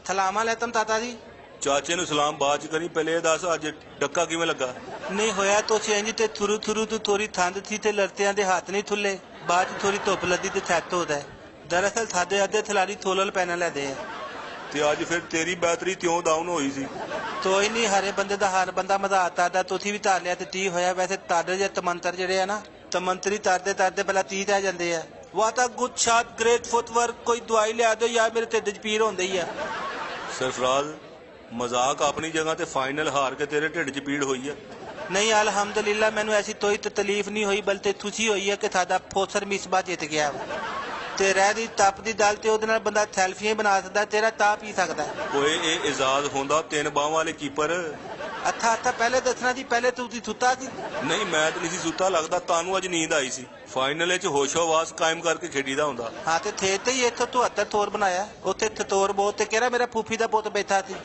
थलामा लैतम ताता जी। ਚਾਚੇ ਨੂੰ ਸਲਾਮ ਬਾਅਦ ਚ ਕਰੀ, ਪਹਿਲੇ ਇਹ ਦੱਸ ਅੱਜ ਡੱਕਾ ਕਿਵੇਂ ਲੱਗਾ? नहीं होया तो चेंज ते थुरू थुरू तो थोड़ी ठंड थी ते लड़तियां दे हाथ नहीं थुले, बाद च थोड़ी धुप लगी ते सैट होदा है। दरअसल सादे अद्धे थलारी थोलल पैना लैदे है। ਤੇ ਅੱਜ ਫਿਰ ਤੇਰੀ ਬੈਟਰੀ ਕਿਉਂ ਡਾਊਨ ਹੋਈ ਸੀ? तो ही नहीं हरे बंदे दा हर बंदा मधाता दा तुसी भी तार लिया ते 30 होया। वैसे ताड़े जे तमंतर जेड़े है ना, तमंतरी तारदे तारदे पहला 30 ते आ जांदे है। What a good shot, great footwork, कोई दवाई लिया दो यार, मेरे ढिड च पीड़ होंदी है। ਸਰਫਰਾਜ਼ ਮਜ਼ਾਕ ਆਪਣੀ ਜਗ੍ਹਾ ਤੇ ਫਾਈਨਲ ਹਾਰ ਕੇ ਤੇਰੇ ਢਿੱਡ 'ਚ ਪੀੜ ਹੋਈ ਹੈ। नहीं अलहमदुलिल्लाह मैनू ऐसी कोई तकलीफ नहीं हुई, बल्कि खुशी हुई है कि साडा फौसर मिसबा जित गया। ते रह दी तप दी दल ते ओदे नाल बंदा सैल्फियां बना सकदा, तेरा ता पी सकदा। ਓਏ ਇਹ ਇਜਾਜ਼ ਹੁੰਦਾ ਤਿੰਨ ਬਾਹਾਂ ਵਾਲੇ ਕੀਪਰ। अच्छा अच्छा पहले दसना जी, पहले तू सुता सी? ਨਹੀਂ ਮੈਂ ਤਾਂ ਨਹੀਂ ਸੀ ਸੁੱਤਾ, ਲੱਗਦਾ ਤੁਹਾਨੂੰ ਅੱਜ ਨੀਂਦ ਆਈ ਸੀ। ਫਾਈਨਲ 'ਚ ਹੋਸ਼ੋ-ਹਵਾਸ ਕਾਇਮ ਕਰਕੇ ਖੇਡੀਦਾ ਹੁੰਦਾ। हाँ ते थे ते ही इत्थों 74 थोर बनाया, उत्थे थतोर बहुत ते केड़ा मेरा फूफी दा पुत बैठा सी।